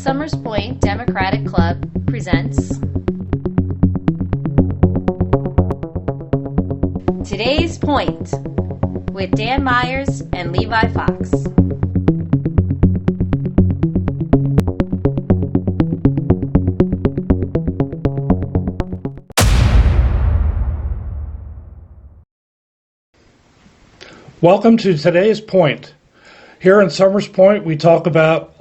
Summers Point Democratic Club presents Today's Point with Dan Myers and Levi Fox. Welcome to Today's Point. Here in Summers Point, we talk about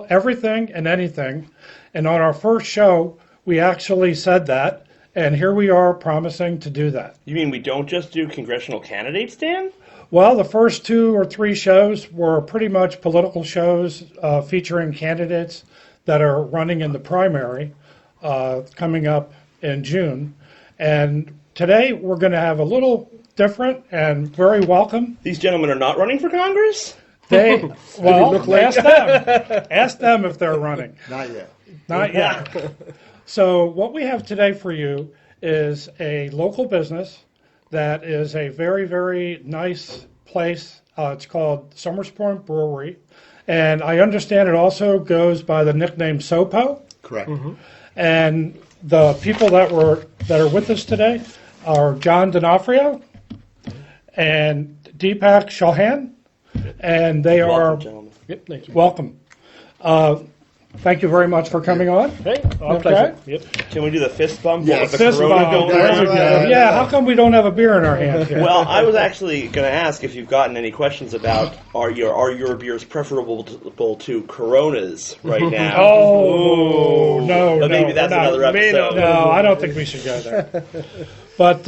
everything and anything. And on our first show, we actually said that, and here we are promising to do that. You mean we don't just do congressional candidates, Dan? Well, the first 2 or 3 shows were pretty much political shows featuring candidates that are running in the primary coming up in June. And today we're going to have a little different and very welcome. These gentlemen are not running for Congress? Ask them if they're running. Not yet. Not yet. So what we have today for you is a local business that is a very, very nice place. It's called Summers Point Brewery. And I understand it also goes by the nickname SOPO. Correct. Mm-hmm. And the people that are with us today are John Dinofrio and Deepak Chauhan. And they Welcome, are gentlemen. Yep, thank you. Welcome. Thank you very much for coming on. Hey, our pleasure. Yep. Can we do the fist bump? Yeah, with the Fist Corona bump. going There around? we go. Yeah, how come we don't have a beer in our hand here? Well, I was actually going to ask if you've gotten any questions about are your beers preferable to Coronas right now? No, maybe that's another episode. No, I don't think we should go there. But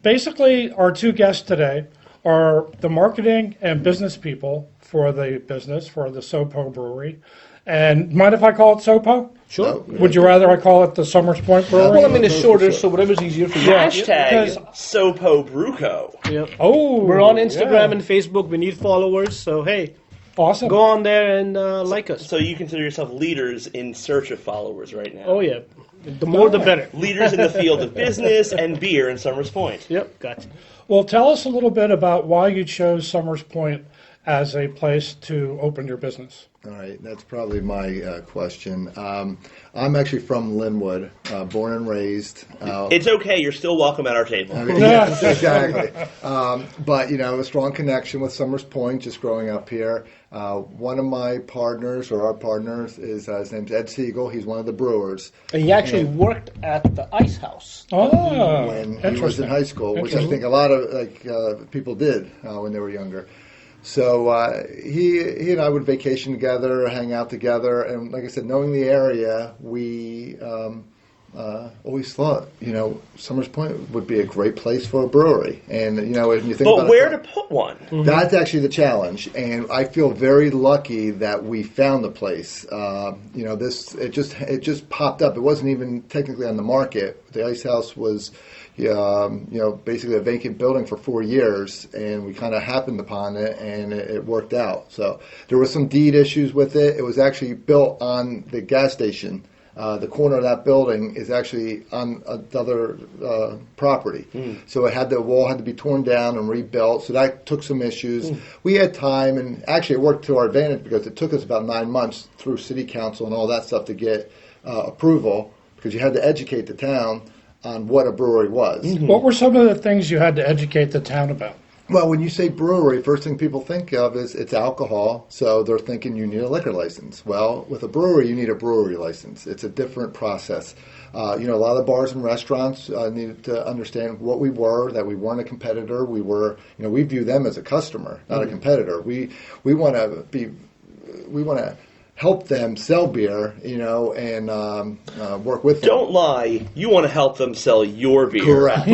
basically, our 2 guests today are the marketing and business people for the business, for the SOPO Brewery. And mind if I call it SOPO? Sure. Would you rather I call it the Summers Point Brewery? Well, I mean, it's shorter, so whatever's easier for you. Hashtag SOPO Bruco. Yep. Oh, We're on Instagram yeah. and Facebook. We need followers, so hey, Awesome. go on there and like us. So you consider yourself leaders in search of followers right now? Oh yeah, the more the better. Leaders in the field of business and beer in Summers Point. Yep, gotcha. Well, tell us a little bit about why you chose Summers Point as a place to open your business. All right, that's probably my question. I'm actually from Linwood, born and raised. It's okay. You're still welcome at our table. Yes, exactly. But, a strong connection with Summers Point, just growing up here. One of my partners, or our partners, is his name's Ed Siegel. He's one of the brewers. And he actually worked at the Ice House. When he was in high school, which I think a lot of people did when they were younger. So he and I would vacation together, hang out together, and like I said, knowing the area, we always thought, Summers Point would be a great place for a brewery. And when you think about where to put one? Mm-hmm. That's actually the challenge, and I feel very lucky that we found the place. It just popped up. It wasn't even technically on the market. The Ice House was, basically a vacant building for 4 years, and we kind of happened upon it, and it worked out. So there were some deed issues with it. It was actually built on the gas station. The corner of that building is actually on another property. So the wall had to be torn down and rebuilt. So that took some issues. We had time, and actually it worked to our advantage because it took us about 9 months through city council and all that stuff to get approval, because you had to educate the town on what a brewery was. What were some of the things you had to educate the town about? Well, when you say brewery, first thing people think of is it's alcohol, so they're thinking you need a liquor license. Well, with a brewery, you need a brewery license. It's a different process. A lot of the bars and restaurants needed to understand what we were, that we weren't a competitor. We were, we view them as a customer, not a competitor. We want to help them sell beer, and work with them. Don't lie. You want to help them sell your beer. Correct.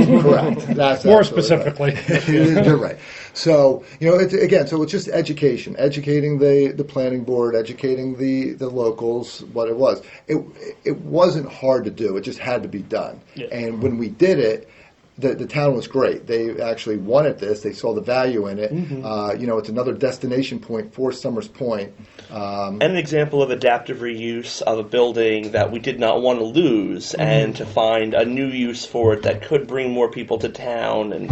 That's More absolutely specifically. right. You're right. So, it's just education, educating the planning board, educating the locals what it was. It wasn't hard to do. It just had to be done. Yeah. And when we did it, the town was great. They actually wanted this. They saw the value in it. It's another destination point for Summers Point. And an example of adaptive reuse of a building that we did not want to lose, and to find a new use for it that could bring more people to town, and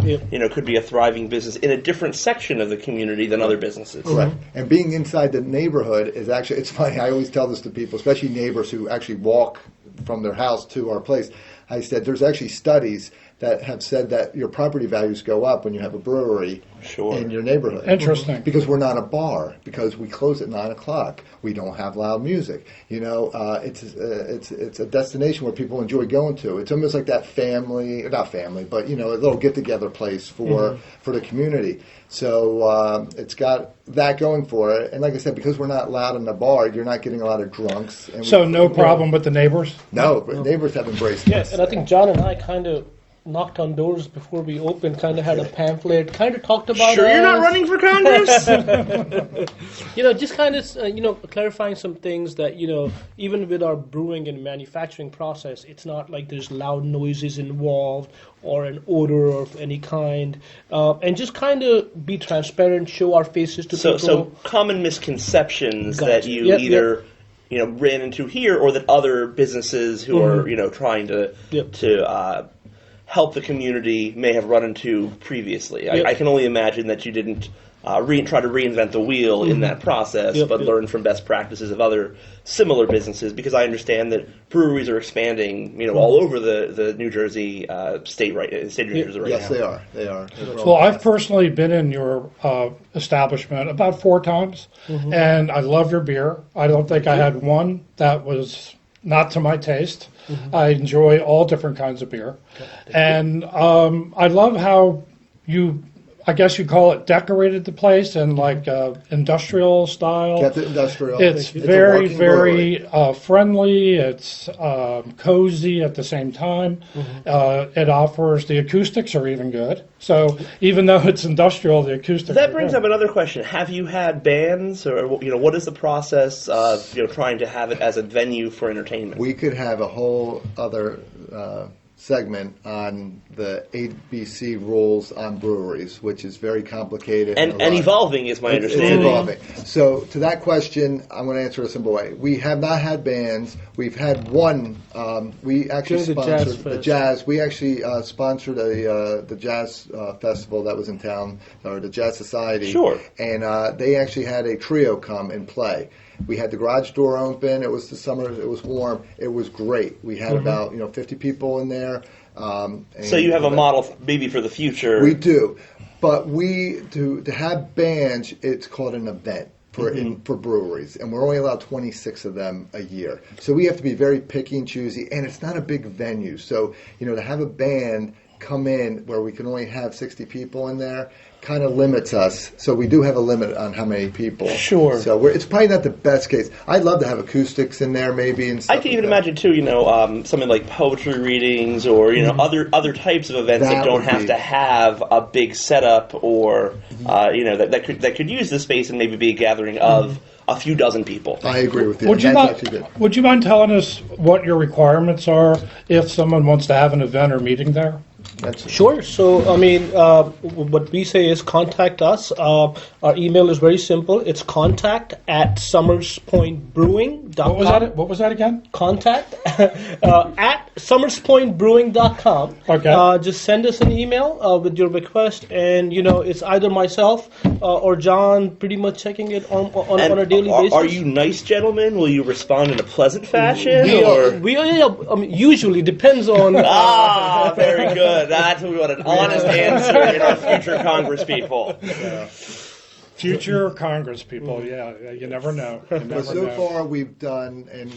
could be a thriving business in a different section of the community than other businesses. Correct. And being inside the neighborhood is actually, it's funny, I always tell this to people, especially neighbors who actually walk from their house to our place. I said there's actually studies that have said that your property values go up when you have a brewery in your neighborhood. Interesting. Because we're not a bar, because we close at 9 o'clock. We don't have loud music. It's a destination where people enjoy going to. It's almost like that not family, but a little get-together place for the community. So it's got that going for it. And like I said, because we're not loud in the bar, you're not getting a lot of drunks. And So no problem with the neighbors? No, but neighbors have embraced Yes, this. and I think John and I kind of knocked on doors before we opened, kind of had a pamphlet, kind of talked about Sure, you're not us. running for Congress? Just kind of, clarifying some things that, even with our brewing and manufacturing process, it's not like there's loud noises involved or an odor of any kind. And just kind of be transparent, show our faces to people. So common misconceptions Gotcha. that you Yep, either ran into here, or that other businesses who are trying to help the community may have run into previously. Yep. I can only imagine that you didn't try to reinvent the wheel in that process, but learn from best practices of other similar businesses, because I understand that breweries are expanding, all over the New Jersey state of New Jersey right Yes, now. they are. Well, I've personally been in your establishment about 4 times, and I love your beer. I don't think I had one that was not to my taste. I enjoy all different kinds of beer. And I love how you, I guess you call it, decorated the place in like industrial style. Kept it industrial. It's a very, walking brewery. very friendly. It's cozy at the same time. It offers, the acoustics are even good. So even though it's industrial, the acoustics That are brings good. up another question. Have you had bands, or what is the process of trying to have it as a venue for entertainment? We could have a whole other segment on the ABC rules on breweries, which is very complicated. And a lot. evolving is my It's understanding. evolving. So to that question, I'm going to answer a simple way. We have not had bands. We've had one. We actually During the Jazz sponsored the Fest. jazz. We actually sponsored the jazz festival that was in town, or the Jazz Society. Sure. And they actually had a trio come and play. We had the garage door open. It was the summer. It was warm. It was great. We had about 50 people in there. So you have a model maybe for the future. We do, but to have bands, it's called an event for breweries, and we're only allowed 26 of them a year. So we have to be very picky and choosy, and it's not a big venue. So to have a band come in where we can only have 60 people in there kind of limits us. So we do have a limit on how many people. Sure. So it's probably not the best case. I'd love to have acoustics in there maybe and stuff. I can even like that. imagine too, something like poetry readings, or other types of events that That don't would have be- to have a big setup, or that could use the space and maybe be a gathering of a few dozen people. I agree with you. Would you, That's mind, actually good. would you mind telling us what your requirements are if someone wants to have an event or meeting there? Sure. So, what we say is contact us. Our email is very simple. It's contact@summerspointbrewing.com. What was that again? Contact at summerspointbrewing.com. Okay. Just send us an email with your request, and it's either myself or John pretty much checking it on a daily basis. Are you nice gentlemen? Will you respond in a pleasant fashion? We usually depends on. Very good. That's what we want, an honest answer in our future Congress people. Future Congress people, yeah, you never know. You But never so know. far, we've done, and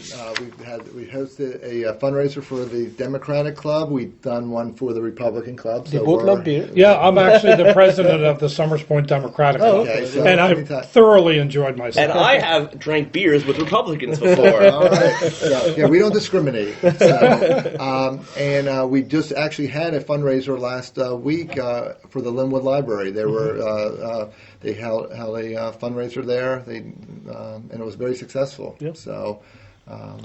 we hosted a fundraiser for the Democratic Club. We've done one for the Republican Club. They So both we're- love beer. Yeah, I'm actually the president of the Summers Point Democratic Club, Okay, so and I've anytime- thoroughly enjoyed myself. And I have drank beers with Republicans before. All right. So, yeah, we don't discriminate. So, we just actually had a fundraiser last week for the Linwood Library. They held a fundraiser there. And it was very successful. Yep. So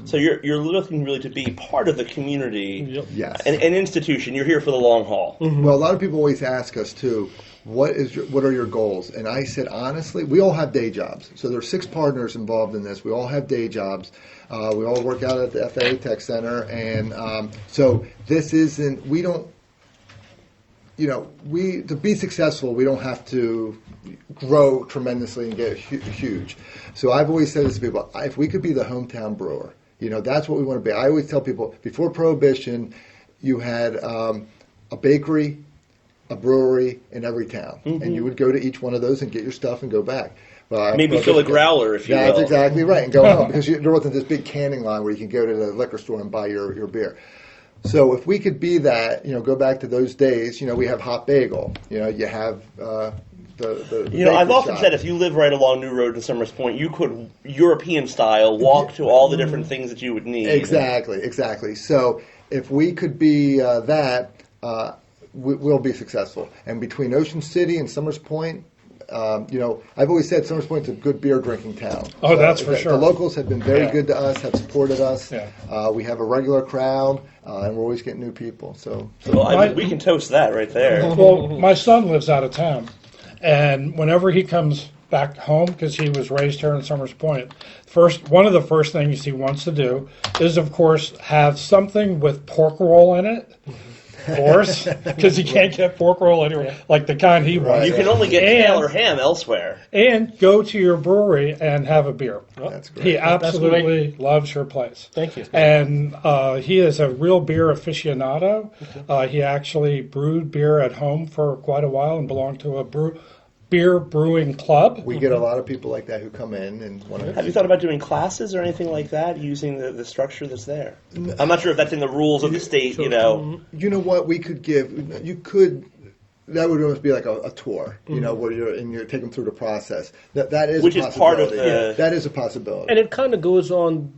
So you're looking really to be part of the community, Yep. Yes. an institution. You're here for the long haul. Well, a lot of people always ask us too, what are your goals? And I said, honestly, we all have day jobs. So there are 6 partners involved in this. We all have day jobs. We all work out at the FAA Tech Center. And so this isn't, we don't, to be successful, we don't have to grow tremendously and get huge. So I've always said this to people, if we could be the hometown brewer, that's what we want to be. I always tell people, before Prohibition, you had a bakery, a brewery in every town. And you would go to each one of those and get your stuff and go back. Well, Maybe fill a growler, if you will. That's exactly right, and go home, because there wasn't this big canning line where you can go to the liquor store and buy your beer. So if we could be that, go back to those days, we have Hot Bagel, you have the I've bakery often shop. said if you live right along New Road in Summers Point, you could, European style, walk to all the different things that you would need. Exactly. So if we could be that, we'll be successful. And between Ocean City and Summers Point, I've always said Summers Point's a good beer drinking town. Oh, that's for sure. The locals have been very good to us, have supported us. Yeah. We have a regular crowd, and we're always getting new people. So Well, we can toast that right there. Well, my son lives out of town, and whenever he comes back home, because he was raised here in Summers Point, one of the first things he wants to do is, of course, have something with pork roll in it. Of course, because he can't get pork roll anywhere, like the kind he wants. You can only get tail or ham elsewhere. And go to your brewery and have a beer. that's great. He absolutely loves your place. Thank you. And he is a real beer aficionado. He actually brewed beer at home for quite a while and belonged to a beer brewing club. We get a lot of people like that who come in and want to. Have you thought about doing classes or anything like that using the structure that's there? I'm not sure if that's in the rules of the state, You know what we could give? You could. That would almost be like a tour, where you're taking them through the process. That is Which a is part of possibility. the- That is a possibility. And it kind of goes on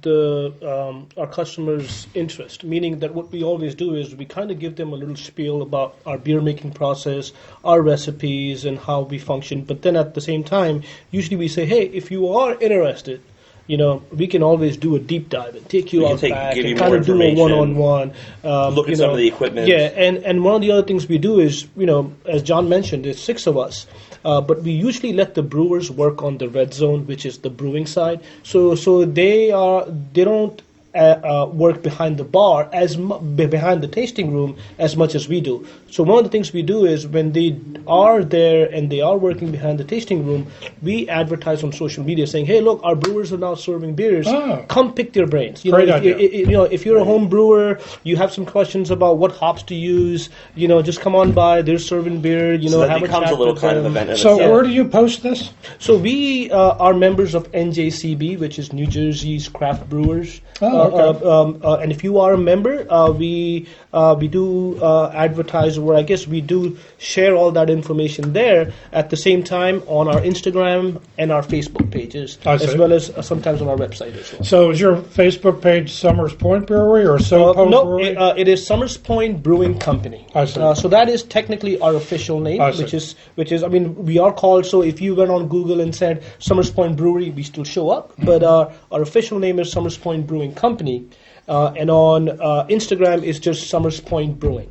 our customers' interest, meaning that what we always do is we kind of give them a little spiel about our beer making process, our recipes, and how we function. But then at the same time, usually we say, hey, if you are interested, we can always do a deep dive and take you out back give you and more kind of do a information. one-on-one. Look at some of the equipment. Yeah, and one of the other things we do is, as John mentioned, there's 6 of us, but we usually let the brewers work on the red zone, which is the brewing side. So they don't work behind the bar behind the tasting room as much as we do. So one of the things we do is when they are there and they are working behind the tasting room, we advertise on social media saying, "Hey, look, our brewers are now serving beers. Come pick their brains." Great idea. If you're a home brewer, you have some questions about what hops to use. Just come on by. They're serving beer. So that have becomes chat a little with kind of them. event. in So itself. where do you post this? So we are members of NJCB, which is New Jersey's Craft Brewers. And if you are a member, we do advertise, or I guess we do share all that information there at the same time on our Instagram and our Facebook pages, as well as sometimes on our website as well. So is your Facebook page Summers Point Brewery or SOPO No, Brewery? it is Summers Point Brewing Company. I see. So that is technically our official name, I see. which is. I mean, we are called. So if you went on Google and said Summers Point Brewery, we still show up. But our official name is Summers Point Brewing Company, and on Instagram is just Summers Point Brewing.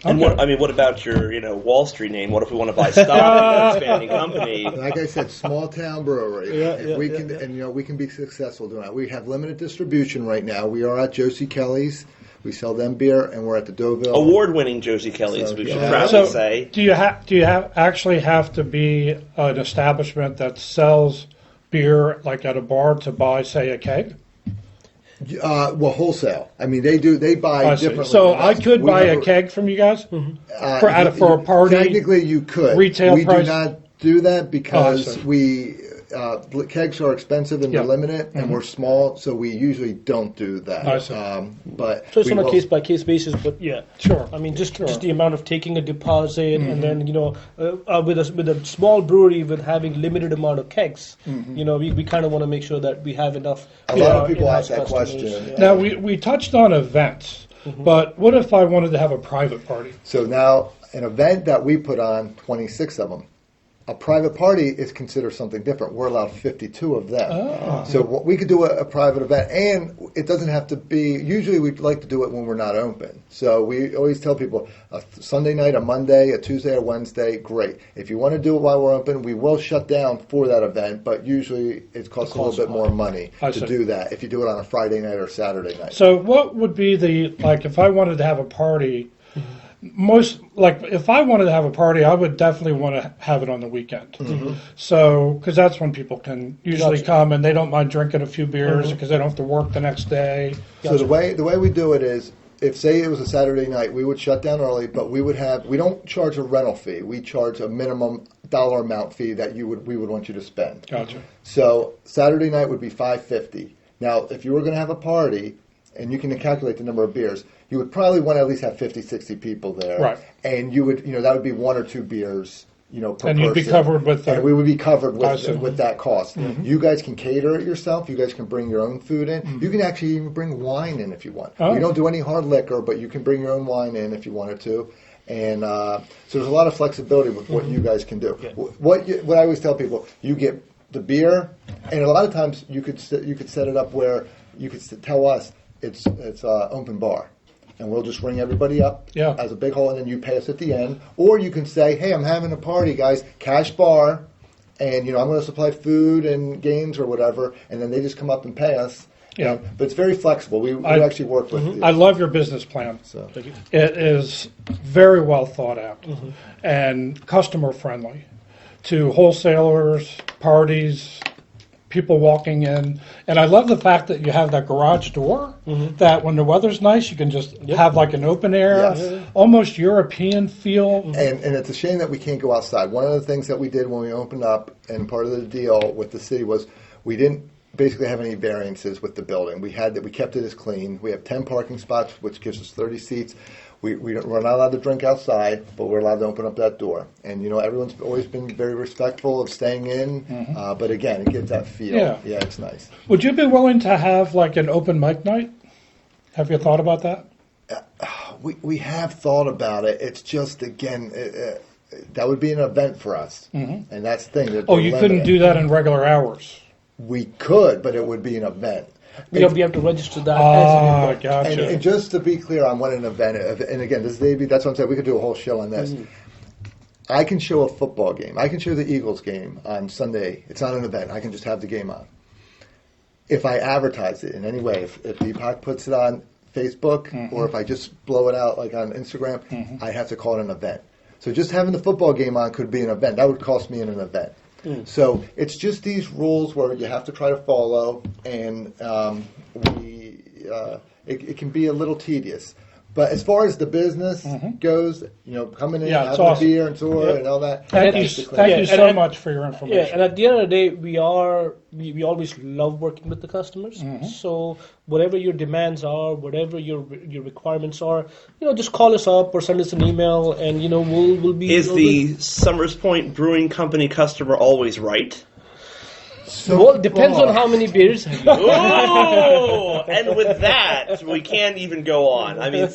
And what about your, Wall Street name? What if we want to buy stock in an expanding company? Like I said, small town brewery. We can be successful doing that. We have limited distribution right now. We are at Josie Kelly's. We sell them beer, and we're at the Deauville. Award-winning Josie Kelly's, we should yeah. proudly say. Do you actually have to be an establishment that sells beer, like at a bar, to buy, say, a keg? Well, wholesale. I mean, they buy differently. So than I us. could We buy never- a keg from you guys for a party. Technically, you could. Retail we price? do not do that because see. we kegs are expensive and Yeah. they're limited, and we're small, so we usually don't do that. I see. But So it's we on a will- case-by-case basis, but yeah. Sure. I mean, just the amount of taking a deposit, and then with a small brewery with having limited amount of kegs, we kind of want to make sure that we have enough. A lot of people in-house ask that customers. question. Yeah. Now, we touched on events, but what if I wanted to have a private party? So now, an event that we put on, 26 of them. A private party is considered something different. We're allowed 52 of them. So we could do a private event, and it doesn't have to be, usually we'd like to do it when we're not open. So we always tell people a Sunday night, a Monday, a Tuesday, or Wednesday, great. If you want to do it while we're open, we will shut down for that event, but usually it costs a little bit more money to do that if you do it on a Friday night or Saturday night. So what would be if I wanted to have a party, if I wanted to have a party, I would definitely want to have it on the weekend. So, because that's when people can usually come and they don't mind drinking a few beers because they don't have to work the next day. So the way we do it is, if say it was a Saturday night, we would shut down early, but we don't charge a rental fee. We charge a minimum dollar amount fee that we would want you to spend. Gotcha. So Saturday night would be $5.50. Now, if you were going to have a party, and you can calculate the number of beers, you would probably want to at least have 50, 60 people there. Right. And you would, that would be 1 or 2 beers, per person. And you'd be covered with and we would be covered with that cost. Mm-hmm. You guys can cater it yourself. You guys can bring your own food in. Mm-hmm. You can actually even bring wine in if you want. We don't do any hard liquor, but you can bring your own wine in if you wanted to. And so there's a lot of flexibility with what you guys can do. Yeah. What I always tell people, you get the beer, and a lot of times you could set it up where you could tell us, it's open bar, and we'll just ring everybody up as a big hole, and then you pay us at the end. Or you can say, hey, I'm having a party, guys, cash bar, and I'm going to supply food and games or whatever, and then they just come up and pay us. Yeah, but it's very flexible. We actually work with you. I love your business plan. So it is very well thought out and customer friendly to wholesalers, parties, people walking in. And I love the fact that you have that garage door that when the weather's nice, you can just have like an open air, almost European feel. And it's a shame that we can't go outside. One of the things that we did when we opened up, and part of the deal with the city, was we didn't basically have any variances with the building. We kept it as clean. We have 10 parking spots, which gives us 30 seats. We're not allowed to drink outside, but we're allowed to open up that door. And, everyone's always been very respectful of staying in. But again, it gives that feel. Yeah, it's nice. Would you be willing to have like an open mic night? Have you thought about that? We have thought about it. It's just, again, that would be an event for us. And that's the thing. You couldn't do that in regular hours? We could, but it would be an event. We have to register that as an event. Gotcha. And just to be clear on what an event is, and again, that's what I'm saying, we could do a whole show on this. I can show a football game. I can show the Eagles game on Sunday. It's not an event. I can just have the game on. If I advertise it in any way, if Deepak puts it on Facebook, or if I just blow it out like on Instagram, I have to call it an event. So just having the football game on could be an event. That would cost me an event. So it's just these rules where you have to try to follow, and it can be a little tedious. But as far as the business goes, coming in, having a beer and tour and all that. Thank you so much for your information. Yeah, and at the end of the day, we always love working with the customers. So whatever your demands are, whatever your requirements are, just call us up or send us an email, and we'll be. Is the Summers Point Brewing Company customer always right? Well, it depends on how many beers. Oh, and with that, we can't even go on. I mean, this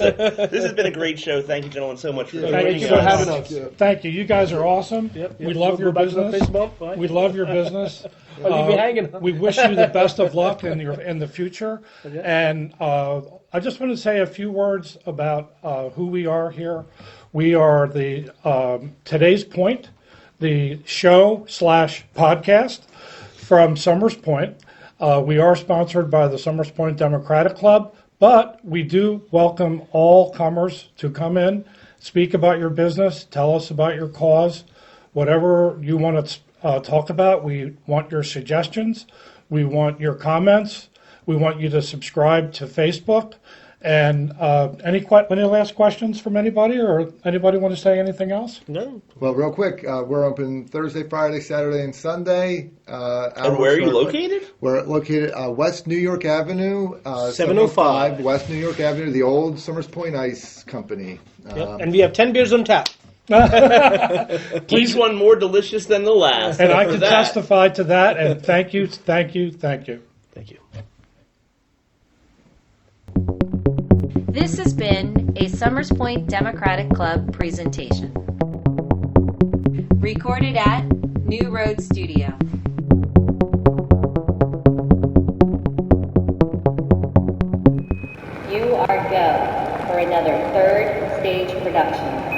has been a great show. Thank you, gentlemen, so much for joining us. Thank you for having us. Thank you. You guys are awesome. We love your business. We love your business. I'll leave you hanging. We wish you the best of luck in the future. And I just want to say a few words about who we are here. We are the Today's Point, the show/podcast from Summers Point. We are sponsored by the Summers Point Democratic Club, but we do welcome all comers to come in, speak about your business, tell us about your cause, whatever you want to talk about. We want your suggestions. We want your comments. We want you to subscribe to Facebook. And any last questions from anybody, or anybody want to say anything else? No. Well, real quick, we're open Thursday, Friday, Saturday, and Sunday. And where are you located? We're located West New York Avenue, 705 West New York Avenue, the old Summers Point Ice Company. And we have 10 beers on tap. Each one more delicious than the last. And I can testify to that. And thank you. Thank you. This has been a Summers Point Democratic Club presentation. Recorded at New Road Studio. You are go for another third stage production.